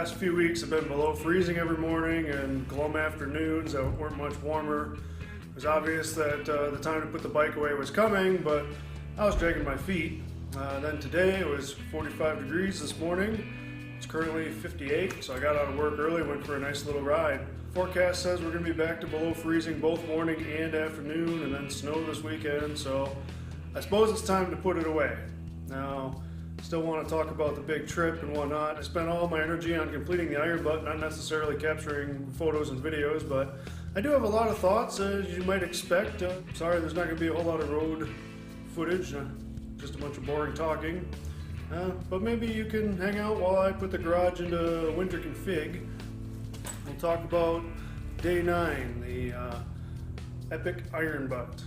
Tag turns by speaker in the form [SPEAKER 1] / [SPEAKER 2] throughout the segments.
[SPEAKER 1] past few weeks have been below freezing every morning and glum afternoons that weren't much warmer. It was obvious that the time to put the bike away was coming, but I was dragging my feet. Then today it was 45 degrees this morning. It's currently 58, so I got out of work early, went for a nice little ride. Forecast says we're going to be back to below freezing both morning and afternoon, and then snow this weekend, so I suppose it's time to put it away. Now, still want to talk about the big trip and whatnot. I spent all my energy on completing the Iron Butt, not necessarily capturing photos and videos, but I do have a lot of thoughts, as you might expect. Sorry, there's not going to be a whole lot of road footage, just a bunch of boring talking. But maybe you can hang out while I put the garage into winter config. We'll talk about day 9, the epic Iron Butt.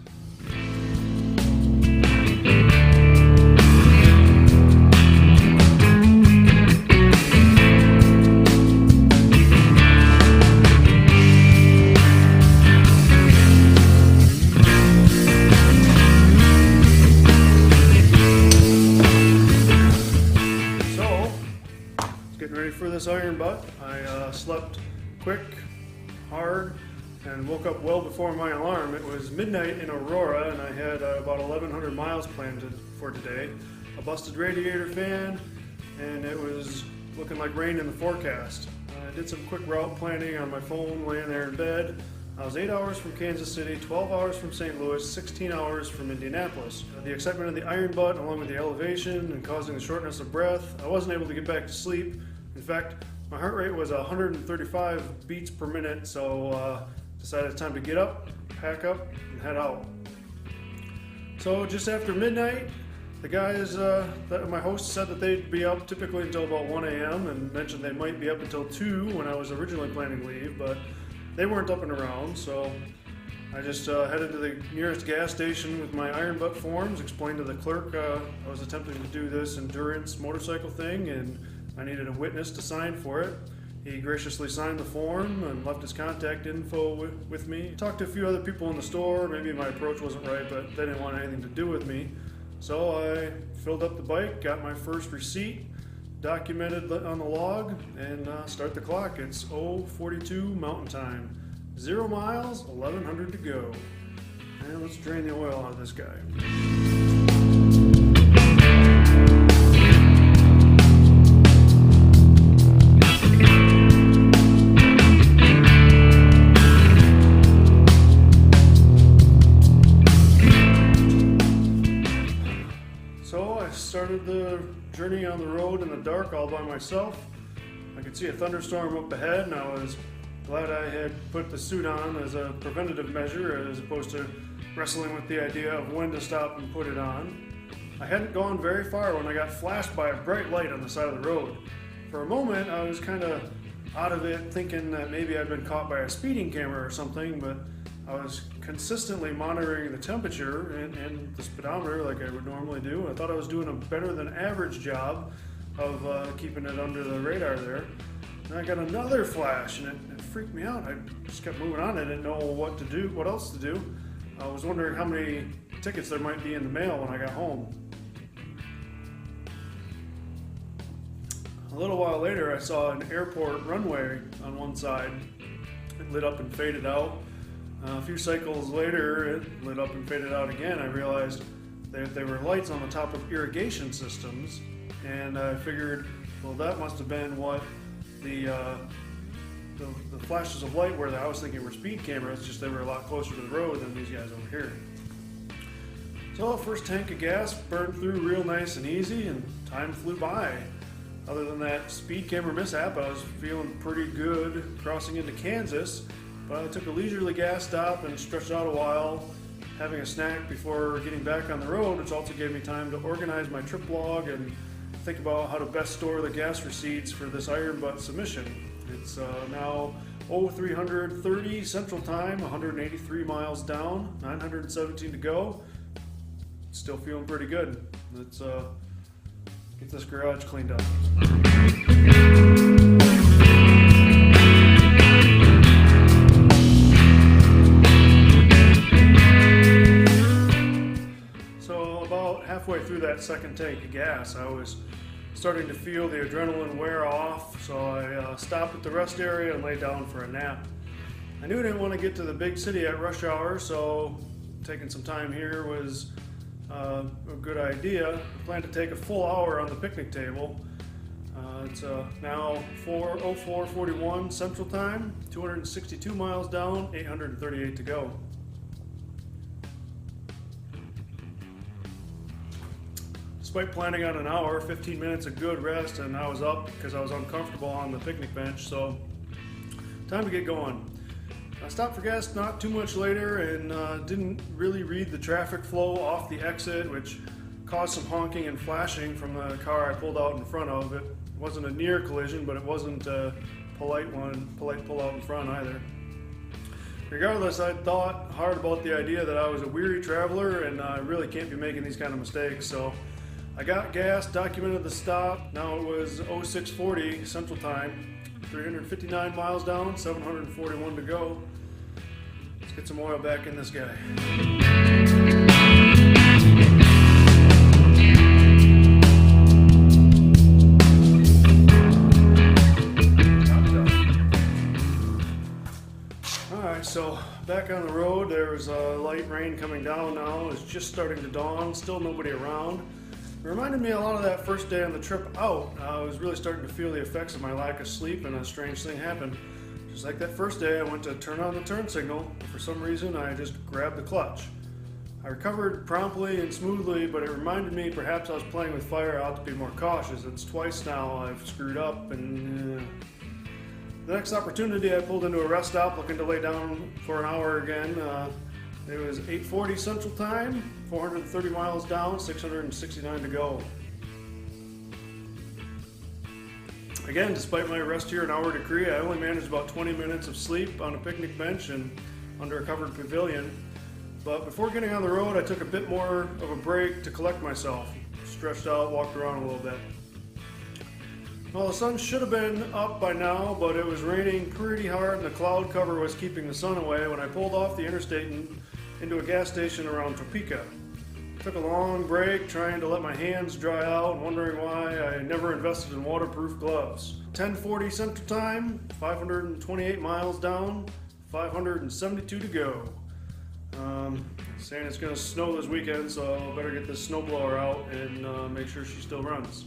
[SPEAKER 1] Getting ready for this Iron Butt. I slept quick, hard, and woke up well before my alarm. It was midnight in Aurora, and I had about 1,100 miles planned for today. A busted radiator fan, and it was looking like rain in the forecast. I did some quick route planning on my phone, laying there in bed. I was 8 hours from Kansas City, 12 hours from St. Louis, 16 hours from Indianapolis. The excitement of the Iron Butt, along with the elevation and causing the shortness of breath, I wasn't able to get back to sleep. In fact, my heart rate was 135 beats per minute, so decided it's time to get up, pack up, and head out. So just after midnight, the guys, my host said that they'd be up typically until about 1 a.m. and mentioned they might be up until 2 when I was originally planning to leave, but they weren't up and around, so I just headed to the nearest gas station with my Iron Butt forms, explained to the clerk I was attempting to do this endurance motorcycle thing and I needed a witness to sign for it. He graciously signed the form and left his contact info with me. Talked to a few other people in the store. Maybe my approach wasn't right, but they didn't want anything to do with me. So I filled up the bike, got my first receipt, documented on the log, and start the clock. It's 0:42 Mountain Time. 0 miles, 1,100 to go. And let's drain the oil out of this guy. Started the journey on the road in the dark all by myself. I could see a thunderstorm up ahead, and I was glad I had put the suit on as a preventative measure as opposed to wrestling with the idea of when to stop and put it on. I hadn't gone very far when I got flashed by a bright light on the side of the road. For a moment I was kind of out of it, thinking that maybe I'd been caught by a speeding camera or something, but I was consistently monitoring the temperature and the speedometer like I would normally do. I thought I was doing a better than average job of keeping it under the radar there. And I got another flash and it freaked me out. I just kept moving on. I didn't know what to do, what else to do. I was wondering how many tickets there might be in the mail when I got home. A little while later I saw an airport runway on one side. It lit up and faded out. A few cycles later, it lit up and faded out again. I realized that there were lights on the top of irrigation systems, and I figured, well, that must have been what the flashes of light were. I was thinking were speed cameras, just they were a lot closer to the road than these guys over here. So first tank of gas burned through real nice and easy, and time flew by. Other than that speed camera mishap, I was feeling pretty good crossing into Kansas. But I took a leisurely gas stop and stretched out a while, having a snack before getting back on the road, which also gave me time to organize my trip log and think about how to best store the gas receipts for this Iron Butt submission. It's now 0330 Central Time, 183 miles down, 917 to go. Still feeling pretty good. Let's get this garage cleaned up. Halfway through that second tank of gas, I was starting to feel the adrenaline wear off, so I stopped at the rest area and laid down for a nap. I knew I didn't want to get to the big city at rush hour, so taking some time here was a good idea. I plan to take a full hour on the picnic table. It's now 4:04:41 Central Time, 262 miles down, 838 to go. Despite planning on an hour, 15 minutes of good rest, and I was up because I was uncomfortable on the picnic bench, so time to get going. I stopped for gas not too much later and didn't really read the traffic flow off the exit, which caused some honking and flashing from the car I pulled out in front of. It wasn't a near collision, but it wasn't a polite pull out in front either. Regardless, I thought hard about the idea that I was a weary traveler and I really can't be making these kind of mistakes, so I got gas, documented the stop. Now it was 06:40 Central Time, 359 miles down, 741 to go. Let's get some oil back in this guy. Alright, so back on the road, there was light rain coming down now. It's just starting to dawn, still nobody around. It reminded me a lot of that first day on the trip out. I was really starting to feel the effects of my lack of sleep, and a strange thing happened. Just like that first day, I went to turn on the turn signal, but for some reason I just grabbed the clutch. I recovered promptly and smoothly, but it reminded me perhaps I was playing with fire. I ought to be more cautious. It's twice now I've screwed up, and the next opportunity I pulled into a rest stop looking to lay down for an hour again. It was 8:40 Central Time, 430 miles down, 669 to go. Again, despite my rest here an hour decree, I only managed about 20 minutes of sleep on a picnic bench and under a covered pavilion. But before getting on the road, I took a bit more of a break to collect myself. Stretched out, walked around a little bit. Well, the sun should have been up by now, but it was raining pretty hard and the cloud cover was keeping the sun away when I pulled off the interstate and into a gas station around Topeka. Took a long break trying to let my hands dry out and wondering why I never invested in waterproof gloves. 10:40 Central Time, 528 miles down, 572 to go. Saying it's going to snow this weekend, so I better get this snowblower out and make sure she still runs.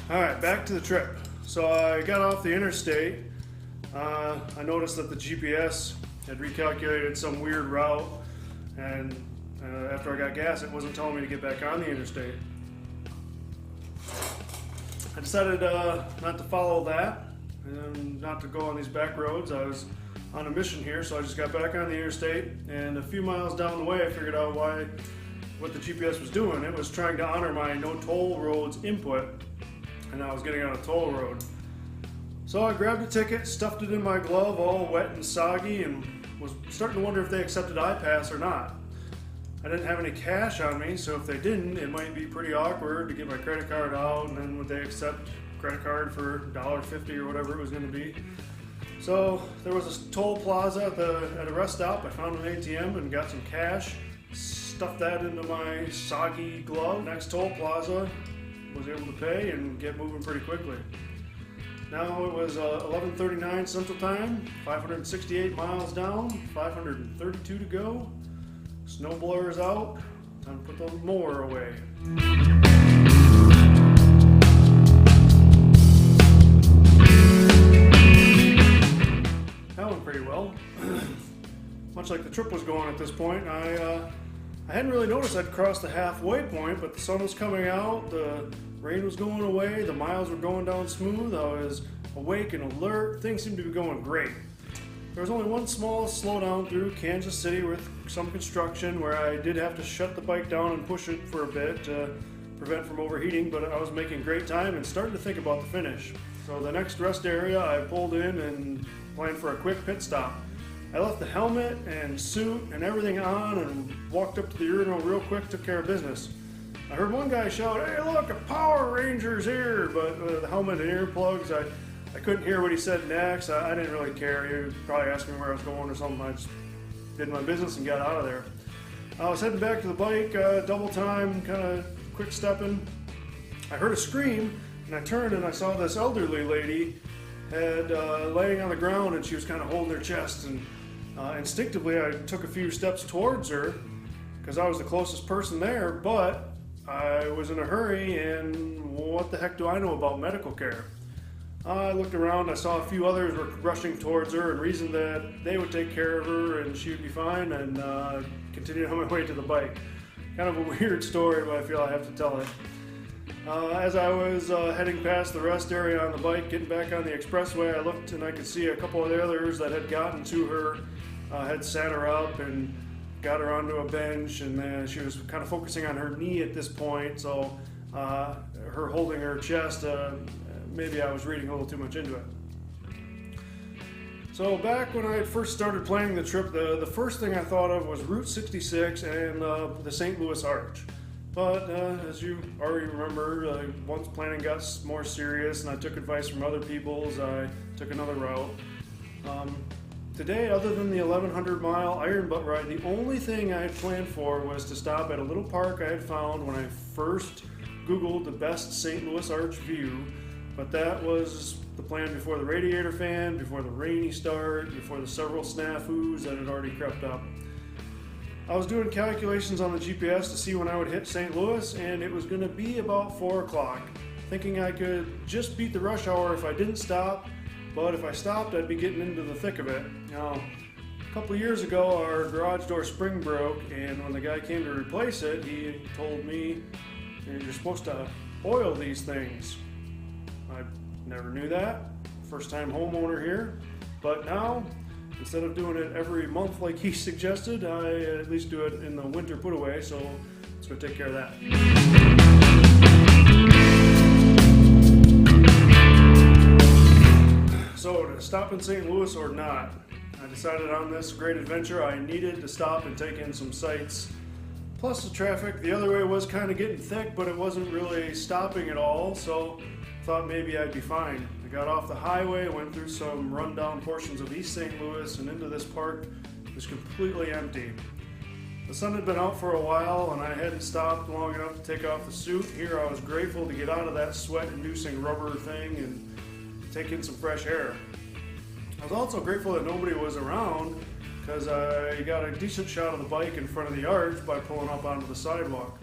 [SPEAKER 1] Alright, back to the trip. So I got off the interstate. I noticed that the GPS had recalculated some weird route, and after I got gas, it wasn't telling me to get back on the interstate. I decided not to follow that and not to go on these back roads. I was on a mission here, so I just got back on the interstate, and a few miles down the way I figured out what the GPS was doing. It was trying to honor my no toll roads input, and I was getting on a toll road. So I grabbed a ticket, stuffed it in my glove all wet and soggy, and was starting to wonder if they accepted iPass or not. I didn't have any cash on me, so if they didn't, it might be pretty awkward to get my credit card out, and then would they accept credit card for $1.50 or whatever it was going to be. So there was a toll plaza at a rest stop. I found an ATM and got some cash, stuffed that into my soggy glove. Next toll plaza, was able to pay and get moving pretty quickly. Now it was 11:39 Central Time, 568 miles down, 532 to go. Snow blower's out, time to put the mower away. That went pretty well. Much like the trip was going at this point, I hadn't really noticed I'd crossed the halfway point, but the sun was coming out, the rain was going away, the miles were going down smooth, I was awake and alert, things seemed to be going great. There was only one small slowdown through Kansas City with some construction where I did have to shut the bike down and push it for a bit to prevent from overheating, but I was making great time and starting to think about the finish. So the next rest area I pulled in and planned for a quick pit stop. I left the helmet and suit and everything on and walked up to the urinal real quick, took care of business. I heard one guy shout, "Hey, look, a Power Ranger's here!" But the helmet and earplugs, I couldn't hear what he said next. I didn't really care. He was probably asking me where I was going or something. I just did my business and got out of there. I was heading back to the bike, double time, kind of quick stepping. I heard a scream, and I turned and I saw this elderly lady laying on the ground, and she was kind of holding her chest. And instinctively, I took a few steps towards her because I was the closest person there, but I was in a hurry, and what the heck do I know about medical care? I looked around, I saw a few others were rushing towards her and reasoned that they would take care of her and she would be fine, and continued on my way to the bike. Kind of a weird story, but I feel I have to tell it. As I was heading past the rest area on the bike, getting back on the expressway, I looked and I could see a couple of the others that had gotten to her, had sat her up and got her onto a bench, and she was kind of focusing on her knee at this point, so her holding her chest, maybe I was reading a little too much into it. So back when I first started planning the trip, the first thing I thought of was Route 66 and the St. Louis Arch. But as you already remember, once planning got more serious and I took advice from other people, I took another route. Today, other than the 1,100-mile IronButt ride, the only thing I had planned for was to stop at a little park I had found when I first Googled the best St. Louis Arch view, but that was the plan before the radiator fan, before the rainy start, before the several snafus that had already crept up. I was doing calculations on the GPS to see when I would hit St. Louis, and it was going to be about 4 o'clock, thinking I could just beat the rush hour if I didn't stop. But if I stopped, I'd be getting into the thick of it. Now, a couple of years ago, our garage door spring broke, and when the guy came to replace it, he told me, "You're supposed to oil these things." I never knew that. First time homeowner here. But now, instead of doing it every month like he suggested, I at least do it in the winter put away, so let's go take care of that. So, to stop in St. Louis or not, I decided on this great adventure I needed to stop and take in some sights. Plus the traffic the other way was kind of getting thick, but it wasn't really stopping at all, so thought maybe I'd be fine. I got off the highway, went through some rundown portions of East St. Louis and into this park. It was completely empty. The sun had been out for a while and I hadn't stopped long enough to take off the suit. Here I was grateful to get out of that sweat-inducing rubber thing and take in some fresh air. I was also grateful that nobody was around because I got a decent shot of the bike in front of the arch by pulling up onto the sidewalk.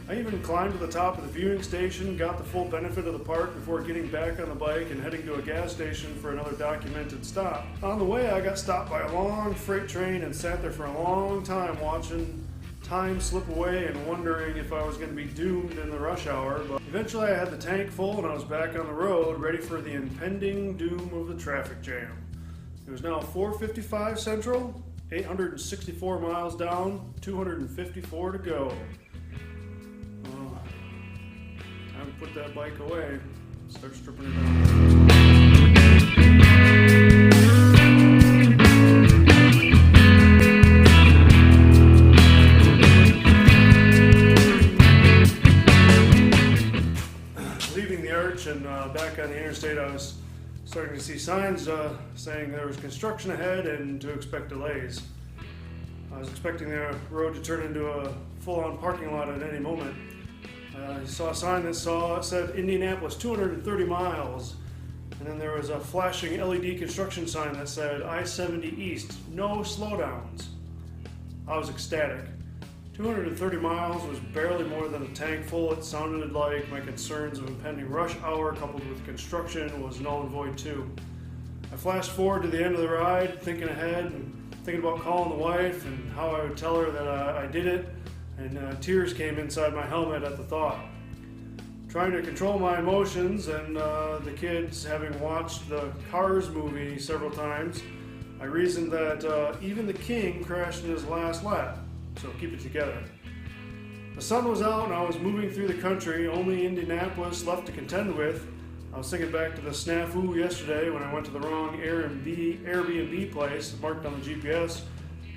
[SPEAKER 1] I even climbed to the top of the viewing station, got the full benefit of the park before getting back on the bike and heading to a gas station for another documented stop. On the way, I got stopped by a long freight train and sat there for a long time watching time slip away and wondering if I was going to be doomed in the rush hour. But eventually I had the tank full and I was back on the road, ready for the impending doom of the traffic jam. It was now 4:55 Central, 864 miles down, 254 to go. Time to put that bike away, start stripping it down. Leaving the arch and back on the interstate, I was starting to see signs saying there was construction ahead and to expect delays. I was expecting the road to turn into a full-on parking lot at any moment. I saw a sign that said Indianapolis 230 miles, and then there was a flashing LED construction sign that said I-70 East, no slowdowns. I was ecstatic. 230 miles was barely more than a tank full. It sounded like my concerns of impending rush hour coupled with construction was null and void too. I flashed forward to the end of the ride, thinking ahead and thinking about calling the wife and how I would tell her that I did it, and tears came inside my helmet at the thought. Trying to control my emotions and the kids having watched the Cars movie several times, I reasoned that even the king crashed in his last lap, so keep it together. The sun was out and I was moving through the country, only Indianapolis left to contend with. I was thinking back to the snafu yesterday when I went to the wrong Airbnb place marked on the GPS,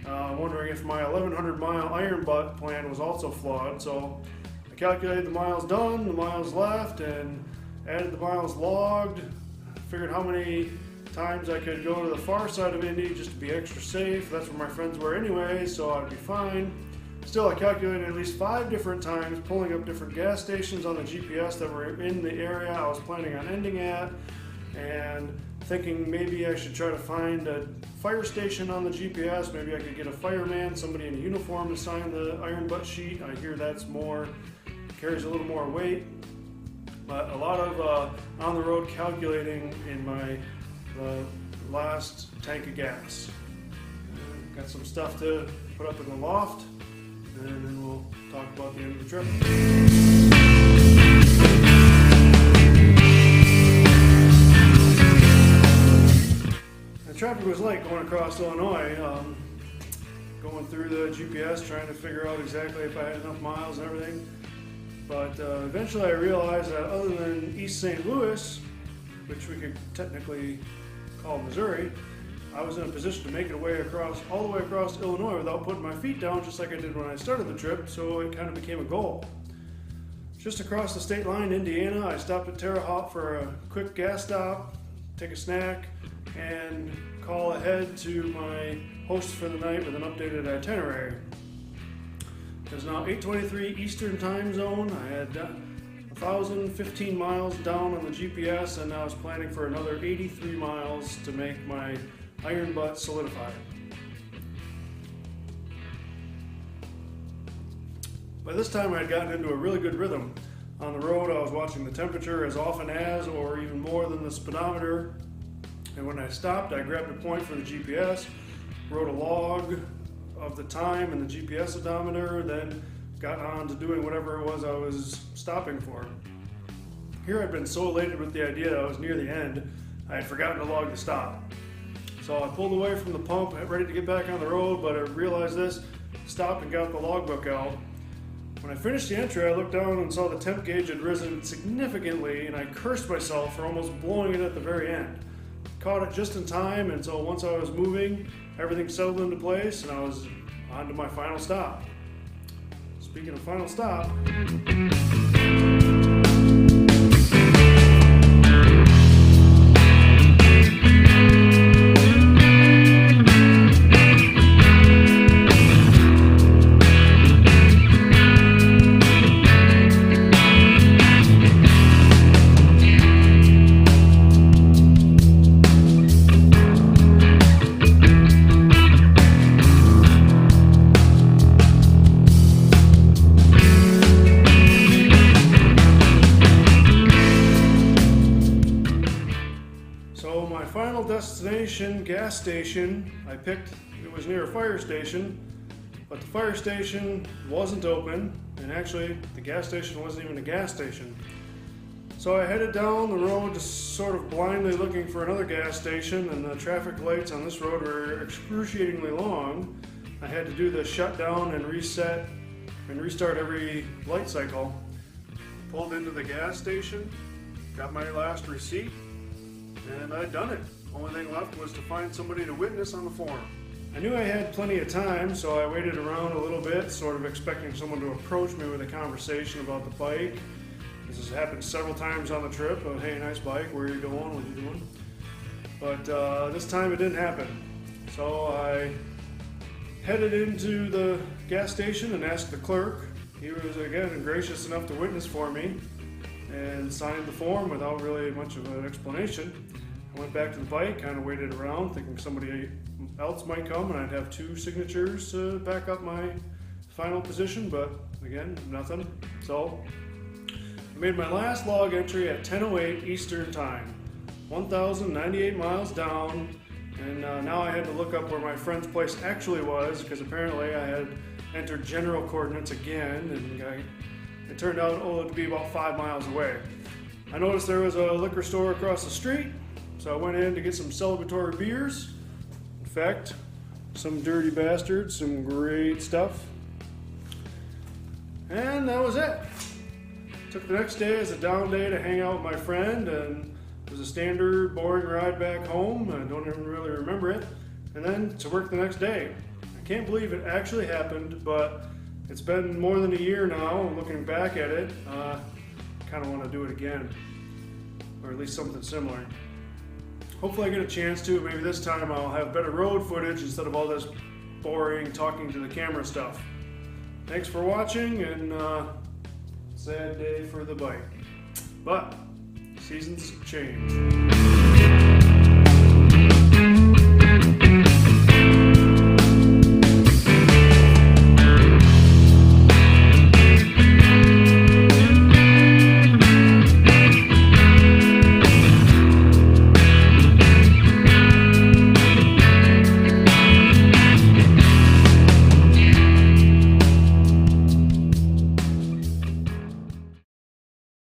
[SPEAKER 1] wondering if my 1,100-mile IronButt plan was also flawed. So calculated the miles done, the miles left, and added the miles logged. Figured how many times I could go to the far side of Indy just to be extra safe. That's where my friends were anyway, so I'd be fine. Still, I calculated at least 5 different times, pulling up different gas stations on the GPS that were in the area I was planning on ending at, and thinking maybe I should try to find a fire station on the GPS. Maybe I could get a fireman, somebody in a uniform to sign the iron butt sheet. I hear that's carries a little more weight. But a lot of on-the-road calculating in my last tank of gas. Got some stuff to put up in the loft, and then we'll talk about the end of the trip. The traffic was light going across Illinois, going through the GPS, trying to figure out exactly if I had enough miles and everything. But eventually I realized that other than East St. Louis, which we could technically call Missouri, I was in a position to make it all the way across Illinois without putting my feet down, just like I did when I started the trip, so it kind of became a goal. Just across the state line, Indiana, I stopped at Terre Haute for a quick gas stop, take a snack, and call ahead to my host for the night with an updated itinerary. It was now 8:23 Eastern time zone. I had 1,015 miles down on the GPS, and I was planning for another 83 miles to make my iron butt solidified. By this time, I had gotten into a really good rhythm. On the road, I was watching the temperature as often as, or even more than, the speedometer. And when I stopped, I grabbed a point for the GPS, wrote a log of the time and the GPS odometer, then got on to doing whatever it was I was stopping for. Here I'd been so elated with the idea that I was near the end, I had forgotten to log the stop. So I pulled away from the pump, ready to get back on the road, but I realized this, stopped and got the logbook out. When I finished the entry, I looked down and saw the temp gauge had risen significantly, and I cursed myself for almost blowing it at the very end. Caught it just in time, and so once I was moving, everything settled into place, and I was on to my final stop. Speaking of final stop, destination gas station I picked, it was near a fire station, but the fire station wasn't open, and actually the gas station wasn't even a gas station. So I headed down the road just sort of blindly looking for another gas station, and the traffic lights on this road were excruciatingly long. I had to do the shutdown and reset and restart every light cycle. Pulled into the gas station, got my last receipt, and I'd done it. Only thing left was to find somebody to witness on the form. I knew I had plenty of time, so I waited around a little bit, sort of expecting someone to approach me with a conversation about the bike. This has happened several times on the trip. Oh, hey, nice bike, where are you going, what are you doing? But this time it didn't happen. So I headed into the gas station and asked the clerk. He was, again, gracious enough to witness for me and signed the form without really much of an explanation. I went back to the bike, kind of waited around, thinking somebody else might come and I'd have 2 signatures to back up my final position, but again, nothing. So I made my last log entry at 10:08 Eastern time, 1,098 miles down, and now I had to look up where my friend's place actually was, because apparently I had entered general coordinates again, and it turned out to be about 5 miles away. I noticed there was a liquor store across the street, so I went in to get some celebratory beers. In fact, some dirty bastards, some great stuff. And that was it. Took the next day as a down day to hang out with my friend, and it was a standard boring ride back home. I don't even really remember it. And then to work the next day. I can't believe it actually happened, but It's been more than a year now. Looking back at it, kind of want to do it again, or at least something similar. Hopefully I get a chance to. Maybe this time I'll have better road footage instead of all this boring talking to the camera stuff. Thanks for watching, and sad day for the bike. But seasons change.